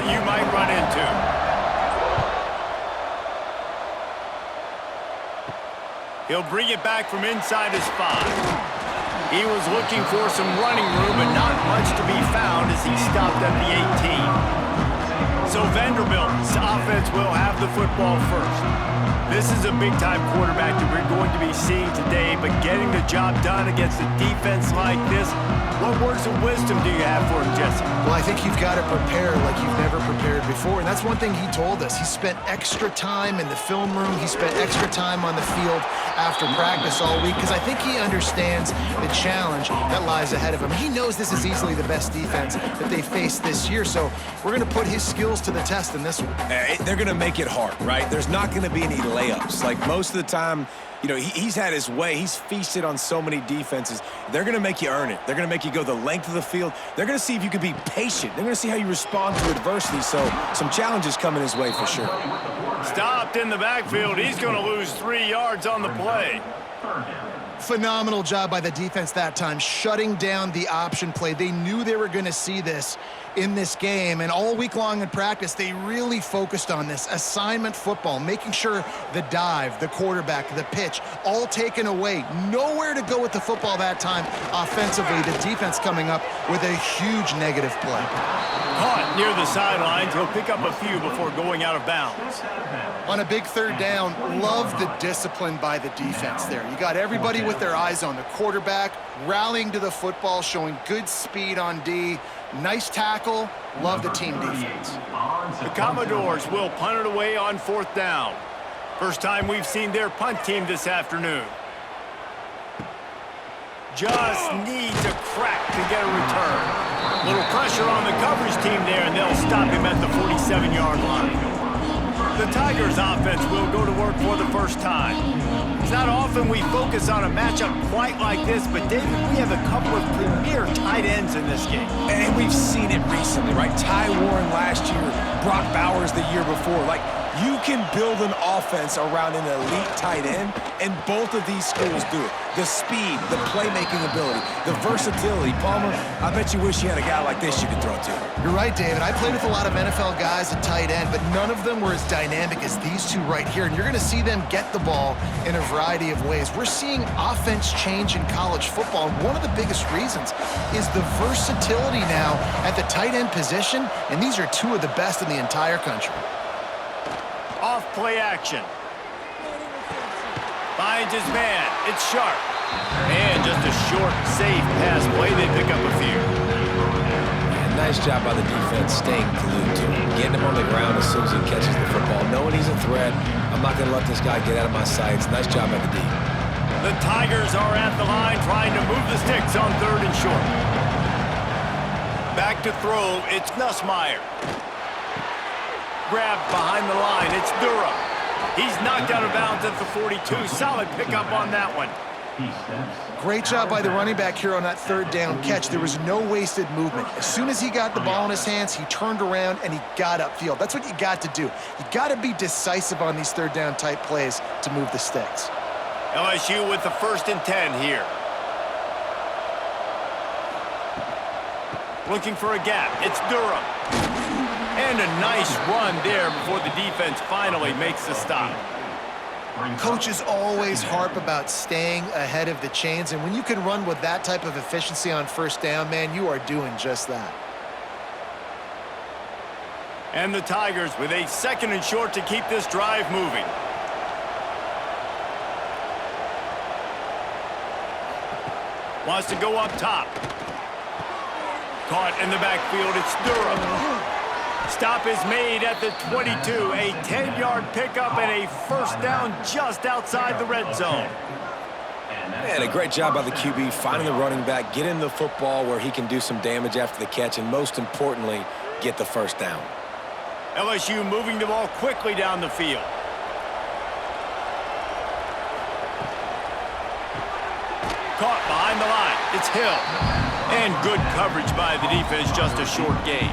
what you might run into. He'll bring it back from inside his 5. He was looking for some running room, but not much to be found as he stopped at the 18. So Vanderbilt's offense will have the football first. This is a big-time quarterback that we're going to be seeing today, but getting the job done against a defense like this, what words of wisdom do you have for him, Jesse? Well, I think you've got to prepare like you've never prepared before, and that's one thing he told us. He spent extra time in the film room. He spent extra time on the field after practice all week because I think he understands the challenge that lies ahead of him. He knows this is easily the best defense that they faced this year, so we're going to put his skills to the test in this one. They're going to make it hard, right? There's not going to be any layups. Like most of the time, you know, he's had his way. He's feasted on so many defenses. They're going to make you earn it. They're going to make you go the length of the field. They're going to see if you can be patient. They're going to see how you respond to adversity. So some challenges coming his way for sure. Stopped in the backfield. He's going to lose 3 yards on the play. Phenomenal job by the defense that time, shutting down the option play. They knew they were going to see this in this game, and all week long in practice, they really focused on this assignment football, making sure the dive, the quarterback, the pitch, all taken away. Nowhere to go with the football that time offensively. The defense coming up with a huge negative play. Caught near the sidelines. He'll pick up a few before going out of bounds. On a big third down, love the discipline by the defense there. You got everybody with their eyes on the quarterback, rallying to the football, showing good speed on D. Nice tackle. Love the team defense. The Commodores will punt it away on 4th down. First time we've seen their punt team this afternoon. Just needs a crack to get a return. Little pressure on the coverage team there, and they'll stop him at the 47-yard line. The Tigers offense will go to work for the first time. It's not often we focus on a matchup quite like this, but David, we have a couple of premier tight ends in this game. And we've seen it recently, right? Ty Warren last year, Brock Bowers the year before. Like, you can build an offense around an elite tight end, and both of these schools do it. The speed, the playmaking ability, the versatility. Palmer, I bet you wish you had a guy like this you could throw to. You're right, David. I played with a lot of NFL guys at tight end, but none of them were as dynamic as these two right here, and you're going to see them get the ball in a variety of ways. We're seeing offense change in college football, and one of the biggest reasons is the versatility now at the tight end position, and these are two of the best in the entire country. Off play action. Finds his man. It's Sharp. And just a short, safe pass play. They pick up a few. Yeah, nice job by the defense staying glued to him. Getting him on the ground as soon as he catches the football. Knowing he's a threat. I'm not going to let this guy get out of my sights. Nice job by the D. The Tigers are at the line trying to move the sticks on 3rd and short. Back to throw. It's Nussmeier. Grabbed behind the line. It's Durham. He's knocked out of bounds at the 42. Solid pickup on that one. Great job by the running back here on that 3rd down catch. There was no wasted movement. As soon as he got the ball in his hands, he turned around and he got upfield. That's what you got to do. You got to be decisive on these 3rd down type plays to move the sticks. LSU with the 1st and 10 here. Looking for a gap. It's Durham. And a nice run there before the defense finally makes the stop. Coaches always harp about staying ahead of the chains, and when you can run with that type of efficiency on 1st down, man, you are doing just that. And the Tigers with a 2nd and short to keep this drive moving. Wants to go up top. Caught in the backfield, it's Durham. Stop is made at the 22. A 10-yard pickup and a 1st down just outside the red zone. Man, a great job by the QB finding the running back, getting the football where he can do some damage after the catch, and most importantly, get the 1st down. LSU moving the ball quickly down the field. Caught behind the line. It's Hill. And good coverage by the defense, just a short gain.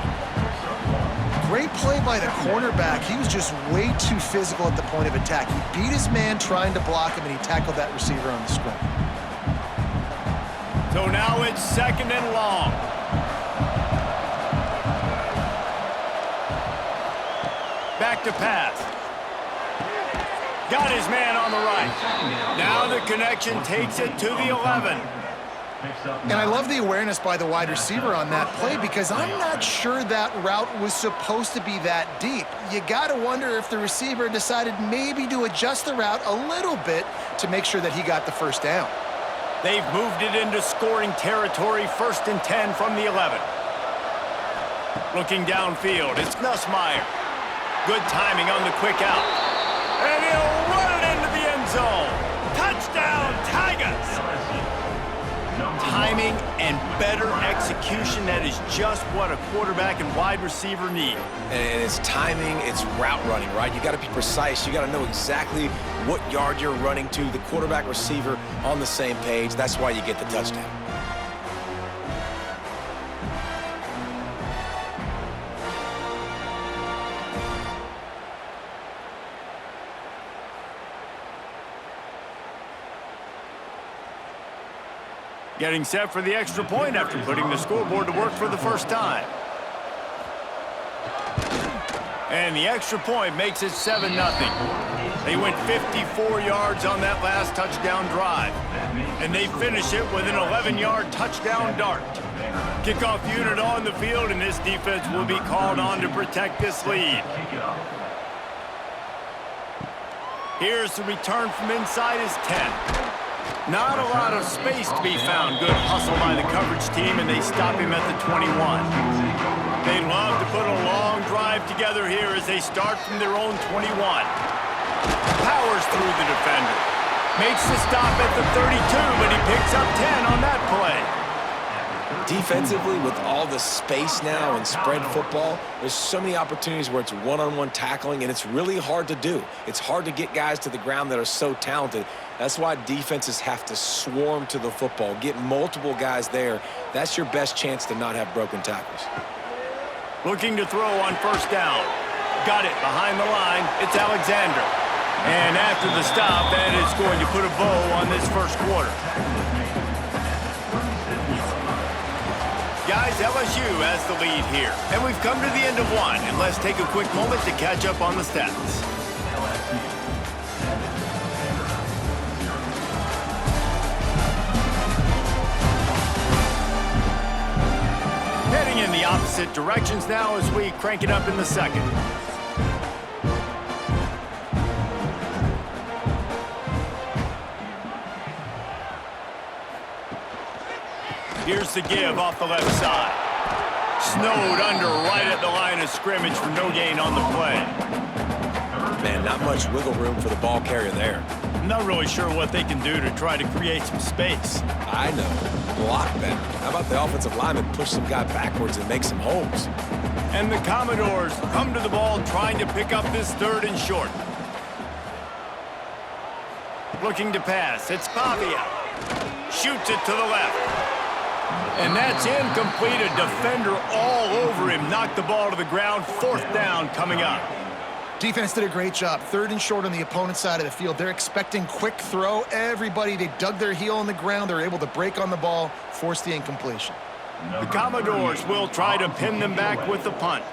Great play by the cornerback. He was just way too physical at the point of attack. He beat his man trying to block him, and he tackled that receiver on the screen. So now it's 2nd and long. Back to pass. Got his man on the right. Now the connection takes it to the 11. And I love the awareness by the wide receiver on that play because I'm not sure that route was supposed to be that deep. You got to wonder if the receiver decided maybe to adjust the route a little bit to make sure that he got the first down. They've moved it into scoring territory, 1st and 10 from the 11. Looking downfield, it's Nussmeier. Good timing on the quick out. And he'll run it into the end zone. Touchdown, Tigers! Timing and better execution, that is just what a quarterback and wide receiver need. And it's timing, it's route running, right? You got to be precise. You got to know exactly what yard you're running to. The quarterback receiver on the same page. That's why you get the touchdown. Getting set for the extra point after putting the scoreboard to work for the first time. And the extra point makes it 7-0. They went 54 yards on that last touchdown drive. And they finish it with an 11-yard touchdown dart. Kickoff unit on the field, and this defense will be called on to protect this lead. Here's the return from inside his 10. Not a lot of space to be found. Good hustle by the coverage team, and they stop him at the 21. They love to put a long drive together here as they start from their own 21. Powers through the defender. Makes the stop at the 32, but he picks up 10 on that play. Defensively, with all the space now and spread football, there's so many opportunities where it's one-on-one tackling, and it's really hard to do. It's hard to get guys to the ground that are so talented. That's why defenses have to swarm to the football, get multiple guys there. That's your best chance to not have broken tackles. Looking to throw on first down. Got it behind the line. It's Alexander. And after the stop, that is going to put a bow on this first quarter. Guys, LSU has the lead here. And we've come to the end of one. And let's take a quick moment to catch up on the stats. Heading in the opposite directions now as we crank it up in the second. Here's the give off the left side. Snowed under right at the line of scrimmage for no gain on the play. Man, not much wiggle room for the ball carrier there. I'm not really sure what they can do to try to create some space. I know. Block better. How about the offensive lineman push some guy backwards and make some holes? And the Commodores come to the ball trying to pick up this 3rd and short. Looking to pass. It's Pavia. Shoots it to the left. And that's incomplete. A defender all over him. Knocked the ball to the ground. 4th down coming up. Defense did a great job. 3rd and short on the opponent's side of the field. They're expecting quick throw. Everybody, they dug their heel on the ground. They're able to break on the ball, force the incompletion. The Commodores will try to pin them back with the punt.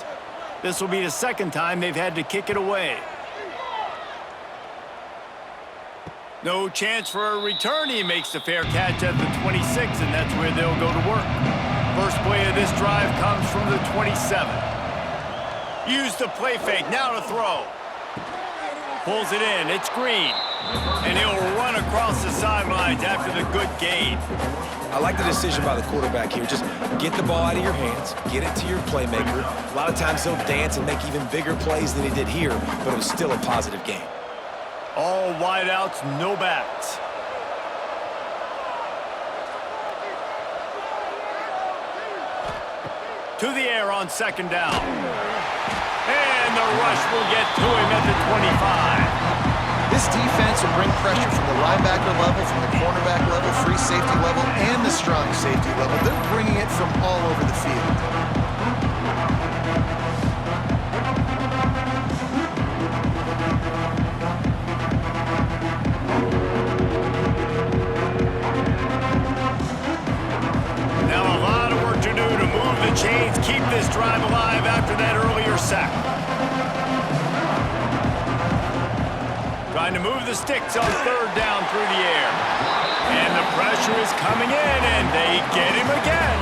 This will be the 2nd time they've had to kick it away. No chance for a return. He makes the fair catch at the 26, and that's where they'll go to work. First play of this drive comes from the 27. Use the play fake, now to throw. Pulls it in, it's Green. And he'll run across the sidelines after the good gain. I like the decision by the quarterback here. Just get the ball out of your hands, get it to your playmaker. A lot of times he'll dance and make even bigger plays than he did here, but it was still a positive game. All wideouts, no backs. To the air on 2nd down. And the rush will get to him at the 25. This defense will bring pressure from the linebacker level, from the cornerback level, free safety level, and the strong safety level. They're bringing it from all over the field. Chains keep this drive alive after that earlier sack. move the sticks on third down through the air. And the pressure is coming in, and they get him again.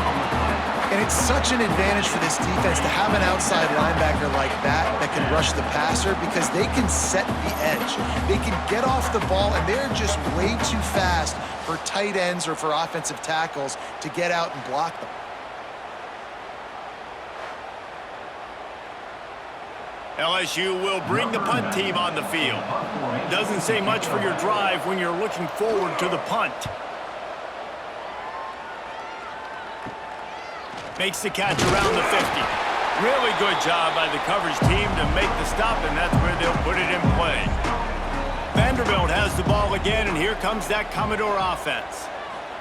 And it's such an advantage for this defense to have an outside linebacker like that can rush the passer because they can set the edge. They can get off the ball, and they're just way too fast for tight ends or for offensive tackles to get out and block them. LSU will bring the punt team on the field. Doesn't say much for your drive when you're looking forward to the punt. Makes the catch around the 50. Really good job by the coverage team to make the stop, and that's where they'll put it in play. Vanderbilt has the ball again, and here comes that Commodore offense.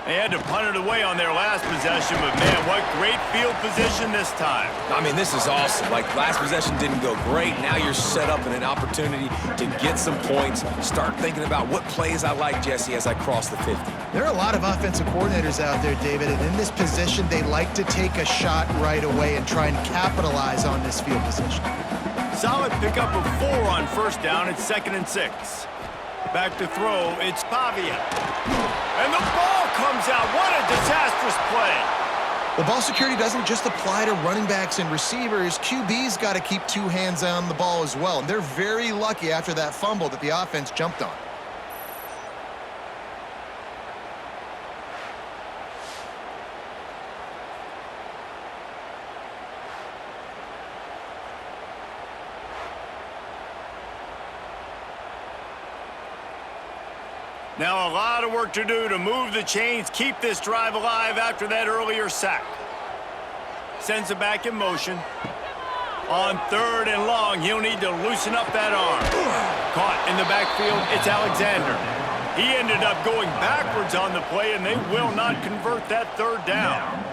They had to punt it away on their last possession, but man, what great field position this time. I mean, this is awesome. Like, last possession didn't go great. Now you're set up in an opportunity to get some points. Start thinking about what plays I like, Jesse, as I cross the 50. There are a lot of offensive coordinators out there, David, and in this position, they like to take a shot right away and try and capitalize on this field position. Solid pickup of 4 on first down. It's 2nd and 6. Back to throw, it's Pavia. And the ball comes out. What a disastrous play. The ball security doesn't just apply to running backs and receivers. QB's got to keep 2 hands on the ball as well. And they're very lucky after that fumble that the offense jumped on. Now a lot of work to do to move the chains, keep this drive alive after that earlier sack. Sends it back in motion. On 3rd and long, he'll need to loosen up that arm. Caught in the backfield, it's Alexander. He ended up going backwards on the play, and they will not convert that 3rd down.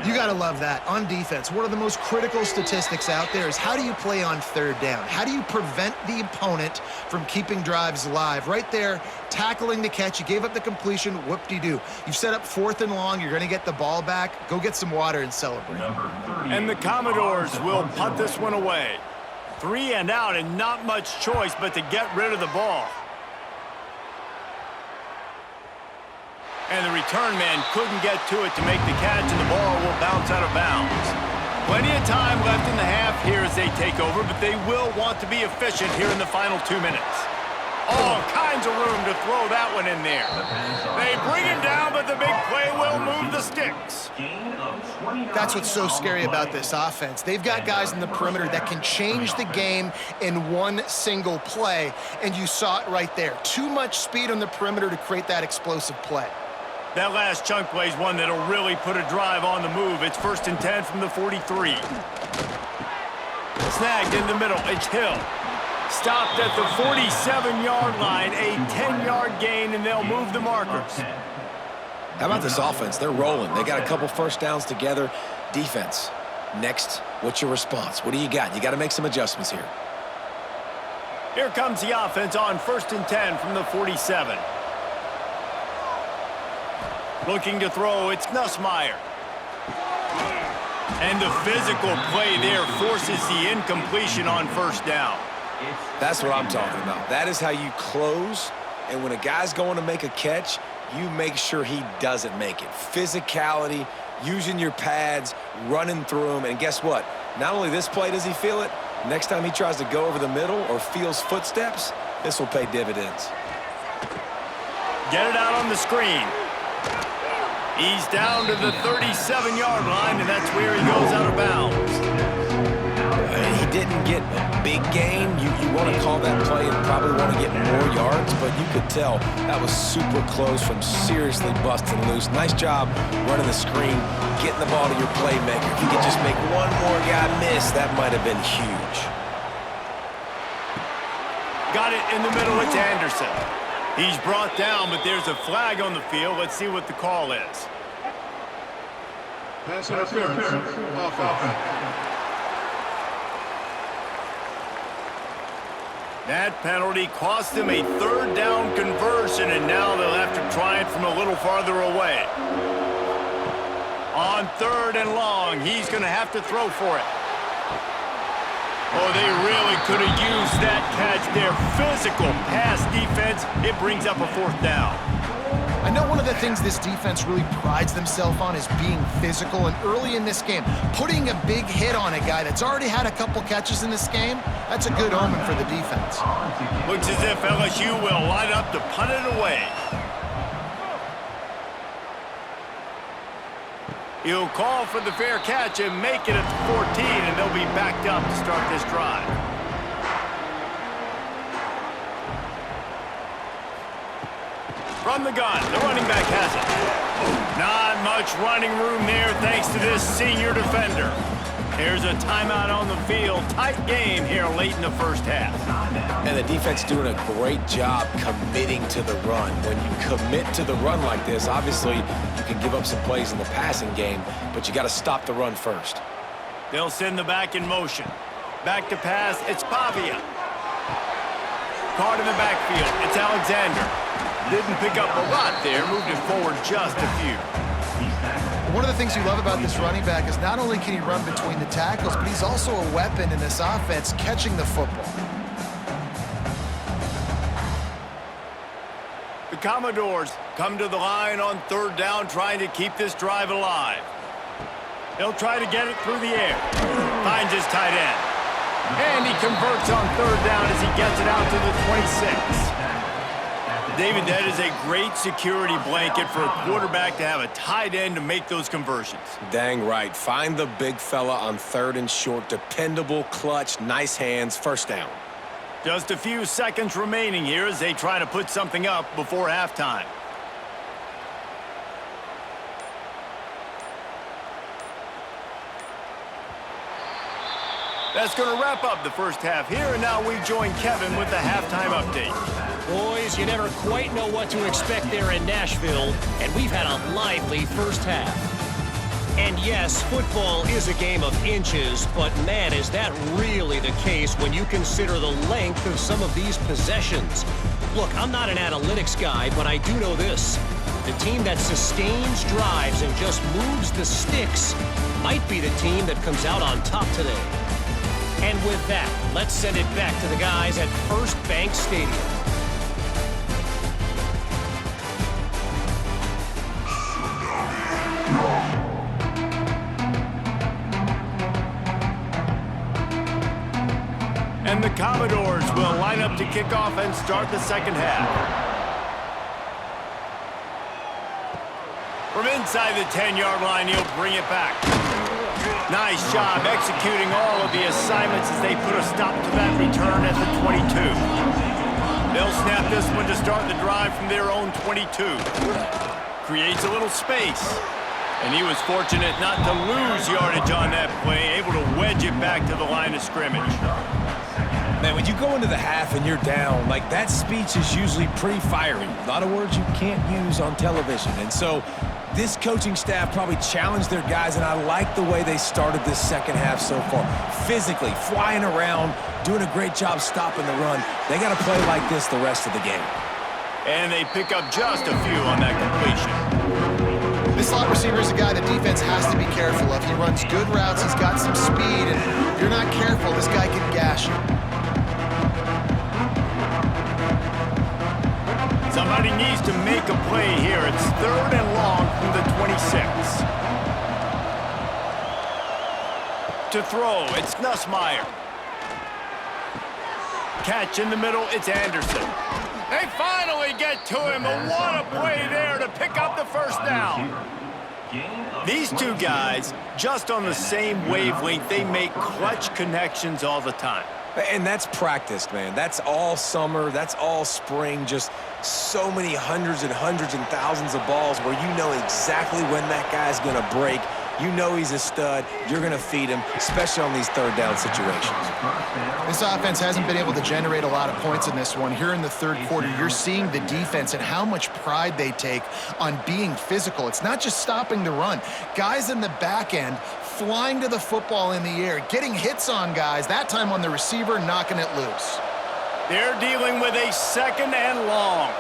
You got to love that. On defense, one of the most critical statistics out there is how do you play on 3rd down? How do you prevent the opponent from keeping drives alive? Right there, tackling the catch. You gave up the completion. Whoop-de-doo. You've set up 4th and long. You're going to get the ball back. Go get some water and celebrate. And the Commodores will punt this one away. 3 and out, and not much choice but to get rid of the ball. And the return man couldn't get to it to make the catch, and the ball will bounce out of bounds. Plenty of time left in the half here as they take over, but they will want to be efficient here in the final 2 minutes. All kinds of room to throw that one in there. They bring him down, but the big play will move the sticks. That's what's so scary about this offense. They've got guys in the perimeter that can change the game in one single play, and you saw it right there. Too much speed on the perimeter to create that explosive play. That last chunk play is one that'll really put a drive on the move. It's 1st and 10 from the 43. Snagged in the middle. It's Hill. Stopped at the 47-yard line. A 10-yard gain, and they'll move the markers. How about this offense? They're rolling. They got a couple first downs together. Defense. Next, what's your response? What do you got? You got to make some adjustments here. Here comes the offense on 1st and 10 from the 47. Looking to throw, it's Nussmeier. And the physical play there forces the incompletion on 1st down. That's what I'm talking about. That is how you close, and when a guy's going to make a catch, you make sure he doesn't make it. Physicality, using your pads, running through them, and guess what? Not only this play does he feel it, next time he tries to go over the middle or feels footsteps, this will pay dividends. Get it out on the screen. He's down to the 37-yard line, and that's where he goes out of bounds. He didn't get a big gain. You want to call that play and probably want to get more yards, but you could tell that was super close from seriously busting loose. Nice job running the screen, getting the ball to your playmaker. If you could just make one more guy miss, that might have been huge. Got it in the middle. It's Anderson. He's brought down, but there's a flag on the field. Let's see what the call is. Pass interference. Offense. That penalty cost them a 3rd down conversion, and now they'll have to try it from a little farther away. On 3rd and long, he's going to have to throw for it. Oh, they really could have used that catch there. Physical pass defense. It brings up a 4th down. I know one of the things this defense really prides themselves on is being physical, and early in this game, putting a big hit on a guy that's already had a couple catches in this game, that's a good omen for the defense. Looks as if LSU will line up to punt it away. He'll call for the fair catch and make it at the 14, and they'll be backed up to start this drive. From the gun, the running back has it. Not much running room there thanks to this senior defender. There's a timeout on the field. Tight game here late in the first half. And the defense doing a great job committing to the run. When you commit to the run like this, obviously you can give up some plays in the passing game, but you got to stop the run first. They'll send the back in motion. Back to pass, it's Pavia. Caught in the backfield, it's Alexander. Didn't pick up a lot there, moved it forward just a few. One of the things you love about this running back is not only can he run between the tackles, but he's also a weapon in this offense catching the football. The Commodores come to the line on 3rd down, trying to keep this drive alive. He'll try to get it through the air. Finds his tight end. And he converts on 3rd down as he gets it out to the 26. David, that is a great security blanket for a quarterback to have a tight end to make those conversions. Dang right. Find the big fella on 3rd and short. Dependable, clutch, nice hands, 1st down. Just a few seconds remaining here as they try to put something up before halftime. That's going to wrap up the first half here, and now we join Kevin with the halftime update. Boys, you never quite know what to expect there in Nashville, and we've had a lively first half. And yes, football is a game of inches, but man, is that really the case when you consider the length of some of these possessions. Look, I'm not an analytics guy, but I do know this. The team that sustains drives and just moves the sticks might be the team that comes out on top today. And with that, let's send it back to the guys at First Bank Stadium. And the Commodores will line up to kick off and start the second half. From inside the 10-yard line, he'll bring it back. Nice job executing all of the assignments as they put a stop to that return at the 22. They'll snap this one to start the drive from their own 22. Creates a little space. And he was fortunate not to lose yardage on that play, able to wedge it back to the line of scrimmage. Man, when you go into the half and you're down, like that speech is usually pretty fiery. A lot of words you can't use on television. And so this coaching staff probably challenged their guys, and I like the way they started this second half so far. Physically, flying around, doing a great job stopping the run. They got to play like this the rest of the game. And they pick up just a few on that completion. This slot receiver is a guy the defense has to be careful of. He runs good routes, he's got some speed, and if you're not careful, this guy can gash you. Somebody needs to make a play here. It's 3rd and long from the 26. To throw, it's Nussmeier. Catch in the middle, it's Anderson. They finally get to him, and what a play there to pick up the 1st down. These two guys, just on the same wavelength, they make clutch connections all the time. And that's practiced, man. That's all summer. That's all spring. Just so many hundreds and thousands of balls where you know exactly when that guy's going to break. You know he's a stud. You're going to feed him, especially on these 3rd down situations. This offense hasn't been able to generate a lot of points in this one. Here in the 3rd quarter, you're seeing the defense and how much pride they take on being physical. It's not just stopping the run. Guys in the back end flying to the football in the air, getting hits on guys, that time on the receiver, knocking it loose. They're dealing with a 2nd and long.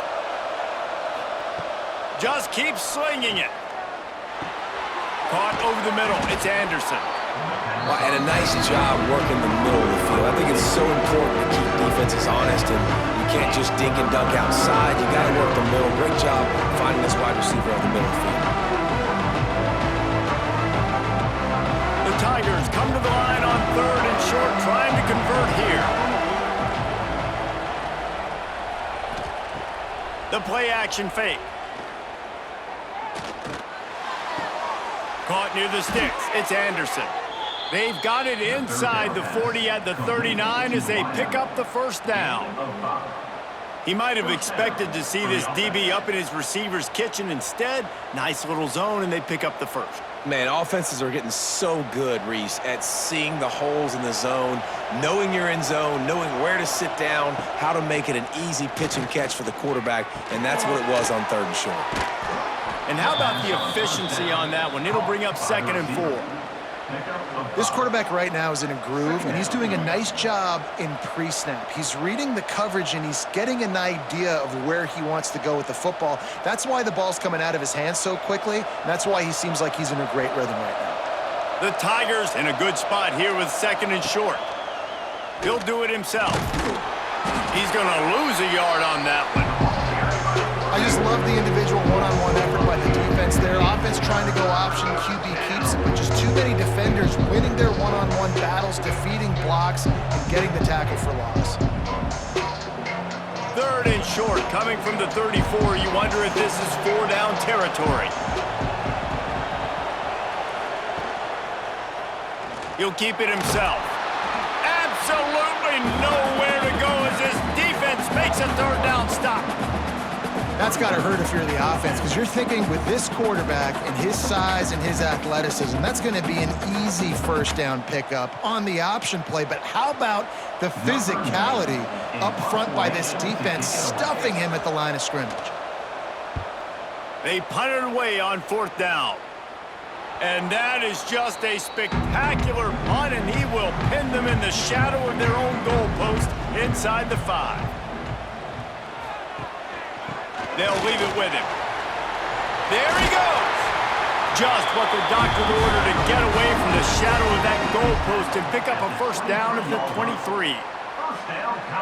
Just keep slinging it. Caught over the middle, it's Anderson. And a nice job working the middle of the field. I think it's so important to keep defenses honest, and you can't just dink and dunk outside. You got to work the middle. Great job finding this wide receiver on the middle of the field. The Tigers come to the line on 3rd and short, trying to convert here. The play action fake. Caught near the sticks. It's Anderson. They've got it inside the 40 at the 39 as they pick up the first down. He might have expected to see this DB up in his receiver's kitchen. Instead, nice little zone, and they pick up the first. Man, offenses are getting so good, Reese, at seeing the holes in the zone, knowing you're in zone, knowing where to sit down, how to make it an easy pitch and catch for the quarterback, and that's what it was on 3rd and short. And how about the efficiency on that one? It'll bring up 2nd and 4. This quarterback right now is in a groove, and he's doing a nice job in pre-snap. He's reading the coverage, and he's getting an idea of where he wants to go with the football. That's why the ball's coming out of his hands so quickly, and that's why he seems like he's in a great rhythm right now. The Tigers in a good spot here with 2nd and short. He'll do it himself. He's going to lose a yard on that one. I just love the individual one-on-one effort by the defense there. Offense trying to go option, QB keeps it, but just too many defenders winning their one-on-one battles, defeating blocks, and getting the tackle for loss. 3rd and short, coming from the 34. You wonder if this is 4-down territory. He'll keep it himself. Absolutely nowhere to go as this defense makes a 3rd down stop. That's got to hurt if you're the offense, because you're thinking with this quarterback and his size and his athleticism, that's going to be an easy 1st down pickup on the option play. But how about the physicality up front by this defense, stuffing him at the line of scrimmage? They punted away on 4th down. And that is just a spectacular punt, and he will pin them in the shadow of their own goalpost inside the 5. They'll leave it with him. There he goes. Just what the doctor ordered to get away from the shadow of that goalpost and pick up a 1st down at the 23.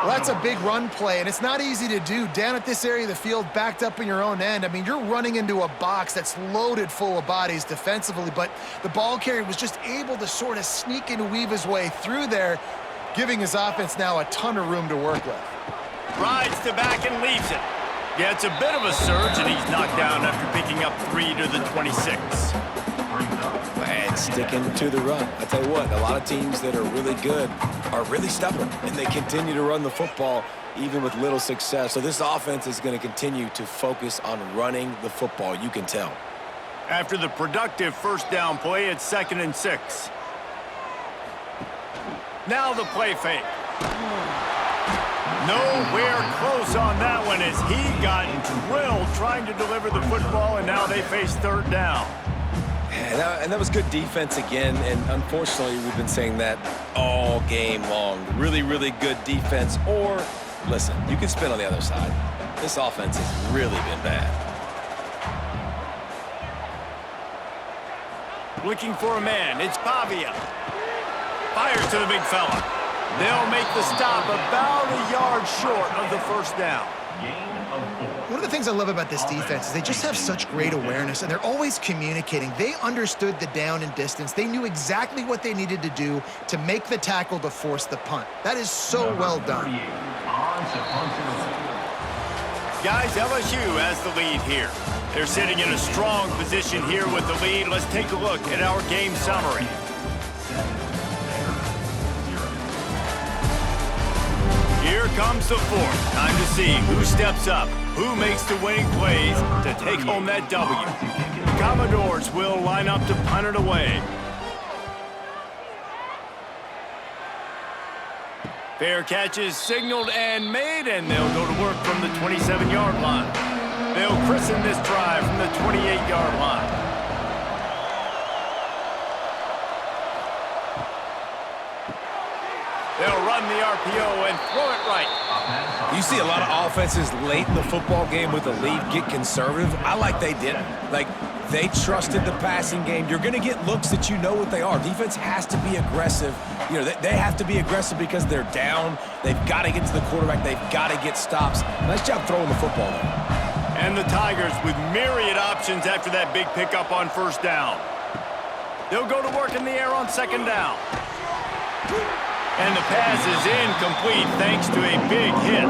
Well, that's a big run play, and it's not easy to do. Down at this area of the field, backed up in your own end. I mean, you're running into a box that's loaded full of bodies defensively, but the ball carrier was just able to sort of sneak and weave his way through there, giving his offense now a ton of room to work with. Rides to back and leaves it. Yeah, it's a bit of a surge, and he's knocked down after picking up 3 to the 26. And sticking to the run. I tell you what, a lot of teams that are really good are really stubborn, and they continue to run the football even with little success. So this offense is going to continue to focus on running the football, you can tell. After the productive 1st down play, it's 2nd and 6. Now the play fake. Nowhere close on that one as he got drilled trying to deliver the football, and now they face 3rd down. And that was good defense again, and unfortunately we've been saying that all game long. Really, really good defense, or, listen, you can spin on the other side. This offense has really been bad. Looking for a man, it's Pavia. Fires to the big fella. They'll make the stop about a yard short of the 1st down. One of the things I love about this defense is they just have such great awareness, and they're always communicating. They understood the down and distance. They knew exactly what they needed to do to make the tackle to force the punt. That is so well done. Guys, LSU has the lead here. They're sitting in a strong position here with the lead. Let's take a look at our game summary. Here comes the 4th. Time to see who steps up, who makes the winning plays to take home that W. Commodores will line up to punt it away. Fair catch is signaled and made, and they'll go to work from the 27-yard line. They'll christen this drive from the 28-yard line. They'll run the RPO and throw it right. You see a lot of offenses late in the football game with the lead get conservative. I like they didn't. Like, they trusted the passing game. You're going to get looks that you know what they are. Defense has to be aggressive. You know, they have to be aggressive because they're down. They've got to get to the quarterback. They've got to get stops. Nice job throwing the football there. And the Tigers with myriad options after that big pickup on first down. They'll go to work in the air on second down. And the pass is incomplete thanks to a big hit.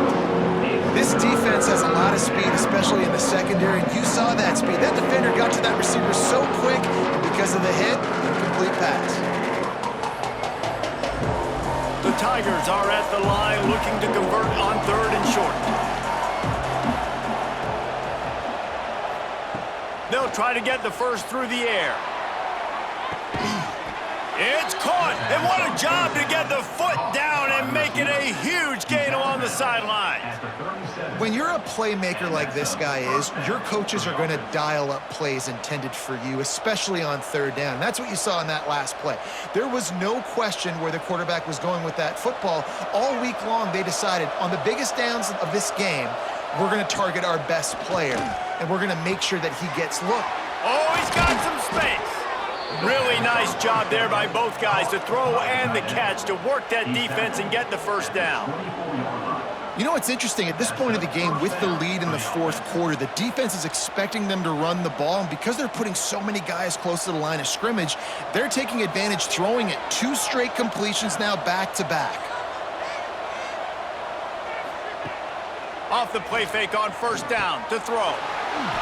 This defense has a lot of speed, especially in the secondary. You saw that speed. That defender got to that receiver so quick, and because of the hit, incomplete pass. The Tigers are at the line looking to convert on third and short. They'll try to get the first through the air. It's caught, and what a job to get the foot down and make it a huge gain along the sideline. When you're a playmaker like this guy is, your coaches are going to dial up plays intended for you, especially on third down. That's what you saw in that last play. There was no question where the quarterback was going with that football. All week long, they decided on the biggest downs of this game, we're going to target our best player, and we're going to make sure that he gets looked. Oh, he's got some space. Really nice job there by both guys to throw and the catch to work that defense and get the first down. You know what's interesting? At this point of the game, with the lead in the fourth quarter, the defense is expecting them to run the ball, and because they're putting so many guys close to the line of scrimmage, they're taking advantage, throwing it 2 straight completions now back-to-back. Off the play fake on first down to throw.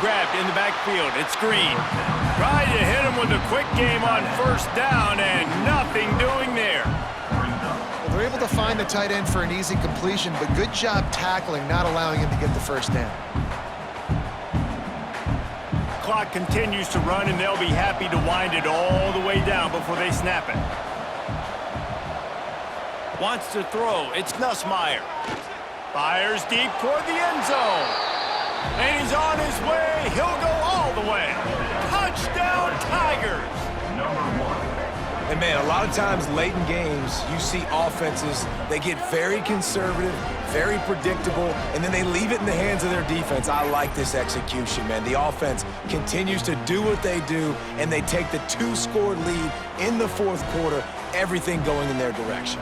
Grabbed in the backfield. It's Green. Tried to hit him with a quick game on first down and nothing doing there. Well, they're able to find the tight end for an easy completion, but good job tackling, not allowing him to get the first down. Clock continues to run, and they'll be happy to wind it all the way down before they snap it. Wants to throw. It's Nussmeier. Fires deep toward the end zone. And he's on his way. He'll go all the way. Touchdown, Tigers. And, man, a lot of times late in games, you see offenses, they get very conservative, very predictable, and then they leave it in the hands of their defense. I like this execution, man. The offense continues to do what they do, and they take the 2-score lead in the fourth quarter, everything going in their direction.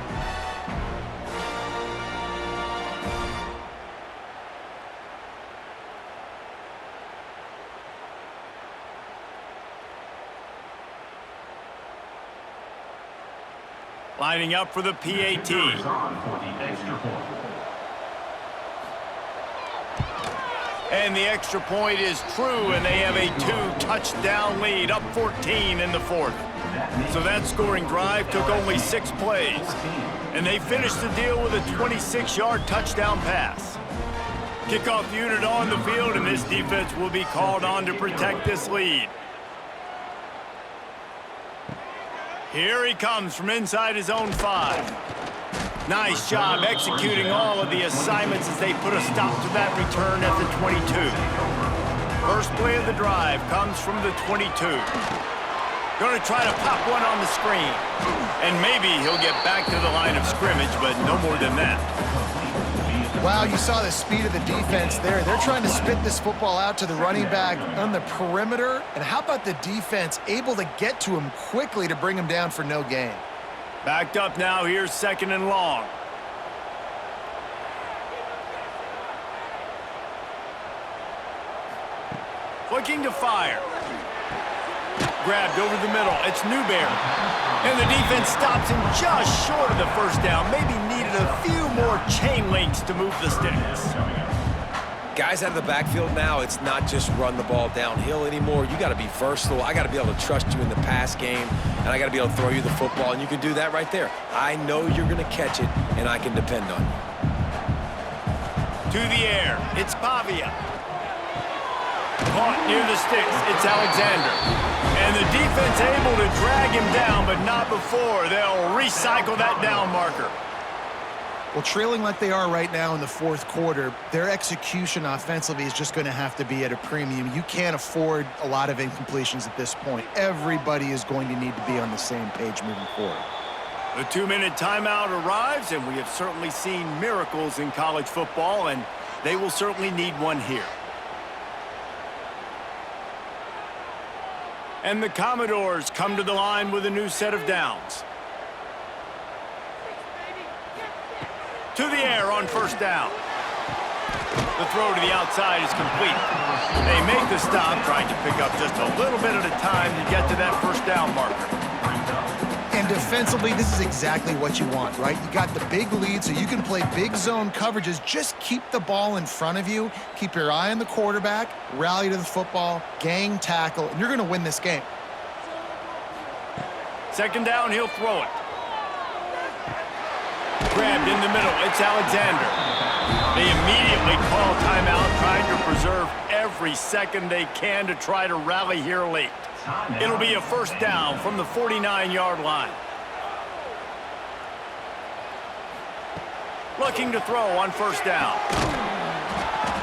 Lining up for the PAT. And the extra point is true, and they have a 2-touchdown lead, up 14 in the fourth. So that scoring drive took only 6 plays. And they finished the deal with a 26-yard touchdown pass. Kickoff unit on the field, and this defense will be called on to protect this lead. Here he comes from inside his own 5. Nice job executing all of the assignments as they put a stop to that return at the 22. First play of the drive comes from the 22. Going to try to pop one on the screen. And maybe he'll get back to the line of scrimmage, but no more than that. Wow, you saw the speed of the defense there. They're trying to spit this football out to the running back on the perimeter. And how about the defense able to get to him quickly to bring him down for no gain? Backed up now, here's second and long. Looking to fire. Grabbed over the middle. It's Newberry. And the defense stops him just short of the first down. Maybe needed a few more chain links to move the sticks. Guys out of the backfield now, it's not just run the ball downhill anymore. You got to be versatile. I got to be able to trust you in the pass game, and I got to be able to throw you the football, and you can do that right there. I know you're going to catch it, and I can depend on you. To the air. It's Pavia. Caught near the sticks. It's Alexander. And the defense able to drag him down, but not before. They'll recycle that down marker. Well, trailing like they are right now in the fourth quarter, their execution offensively is just going to have to be at a premium. You can't afford a lot of incompletions at this point. Everybody is going to need to be on the same page moving forward. The 2-minute timeout arrives, and we have certainly seen miracles in college football, and they will certainly need one here. And the Commodores come to the line with a new set of downs. To the air on first down. The throw to the outside is complete. They make the stop, trying to pick up just a little bit at a time to get to that first down marker. And defensively, this is exactly what you want, right? You got the big lead, so you can play big zone coverages. Just keep the ball in front of you. Keep your eye on the quarterback. Rally to the football. Gang tackle. And you're going to win this game. Second down, he'll throw it. Grabbed in the middle. It's Alexander. They immediately call timeout, trying to preserve every second they can to try to rally here late. It'll be a first down from the 49-yard line. Looking to throw on first down.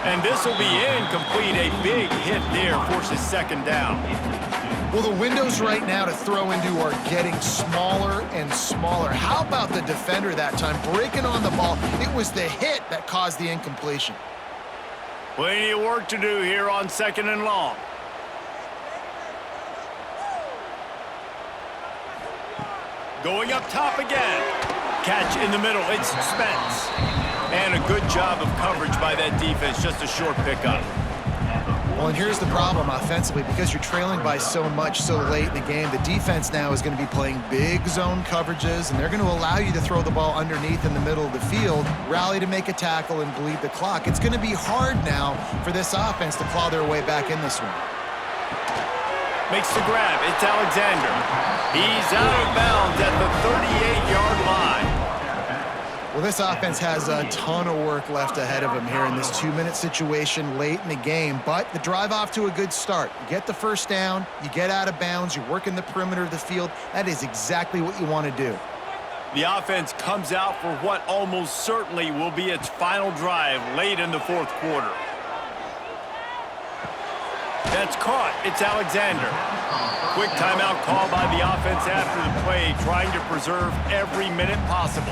And this will be incomplete. A big hit there forces second down. Well, the windows right now to throw into are getting smaller and smaller. How about the defender that time breaking on the ball? It was the hit that caused the incompletion. Plenty of work to do here on second and long. Going up top again. Catch in the middle. It's Spence. And a good job of coverage by that defense. Just a short pickup. Well, and here's the problem offensively. Because you're trailing by so much so late in the game, the defense now is going to be playing big zone coverages, and they're going to allow you to throw the ball underneath in the middle of the field, rally to make a tackle, and bleed the clock. It's going to be hard now for this offense to claw their way back in this one. Makes the grab. It's Alexander. He's out of bounds at the 38-yard line. Well, this offense has a ton of work left ahead of them here in this 2-minute situation late in the game, but the drive off to a good start. You get the first down, you get out of bounds, you work in the perimeter of the field. That is exactly what you want to do. The offense comes out for what almost certainly will be its final drive late in the fourth quarter. That's caught. It's Alexander. Quick timeout call by the offense after the play, trying to preserve every minute possible.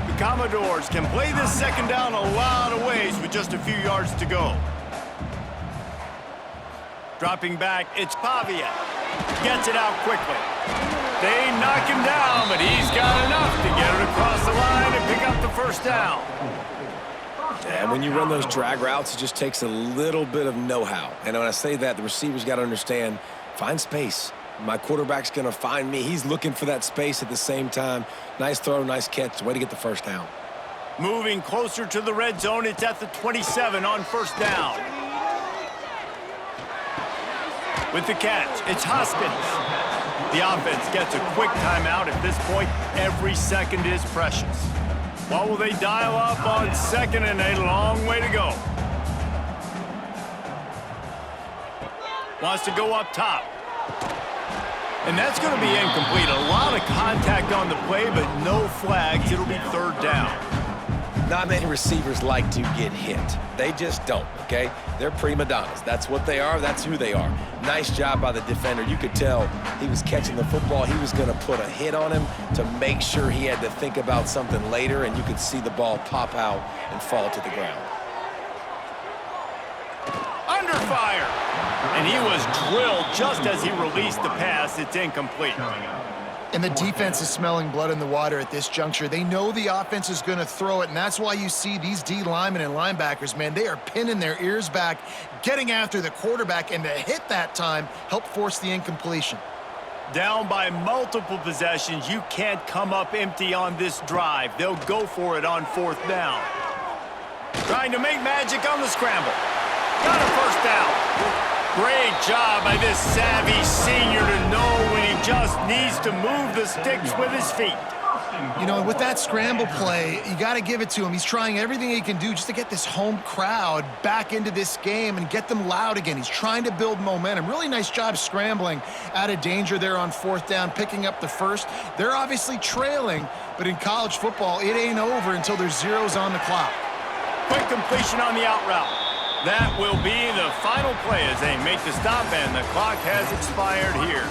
The Commodores can play this second down a lot of ways with just a few yards to go. Dropping back, it's Pavia. Gets it out quickly. They knock him down, but he's got enough to get it across the line and pick up the first down. And when you run those drag routes, it just takes a little bit of know-how. And when I say that, the receiver's got to understand, find space. My quarterback's going to find me. He's looking for that space at the same time. Nice throw, nice catch. Way to get the first down. Moving closer to the red zone, it's at the 27 on first down. With the catch, it's Hoskins. The offense gets a quick timeout. At this point, every second is precious. What will they dial up on second and a long way to go? Wants to go up top. And that's going to be incomplete. A lot of contact on the play, but no flags. It'll be third down. Not many receivers like to get hit. They just don't, okay? They're prima donnas. That's what they are. That's who they are. Nice job by the defender. You could tell he was catching the football. He was going to put a hit on him to make sure he had to think about something later, and you could see the ball pop out and fall to the ground. Under fire. And he was drilled just as he released the pass. It's incomplete. And the defense is smelling blood in the water at this juncture. They know the offense is going to throw it, and that's why you see these D linemen and linebackers, man, they are pinning their ears back, getting after the quarterback, and the hit that time helped force the incompletion. Down by multiple possessions, you can't come up empty on this drive. They'll go for it on fourth down. Trying to make magic on the scramble. Got a first down. Great job by this savvy senior to know when he just needs to move the sticks with his feet. You know, with that scramble play, you got to give it to him. He's trying everything he can do just to get this home crowd back into this game and get them loud again. He's trying to build momentum. Really nice job scrambling out of danger there on fourth down, picking up the first. They're obviously trailing, but in college football, it ain't over until there's zeros on the clock. Quick completion on the out route. That will be the final play as they make the stop, and the clock has expired here.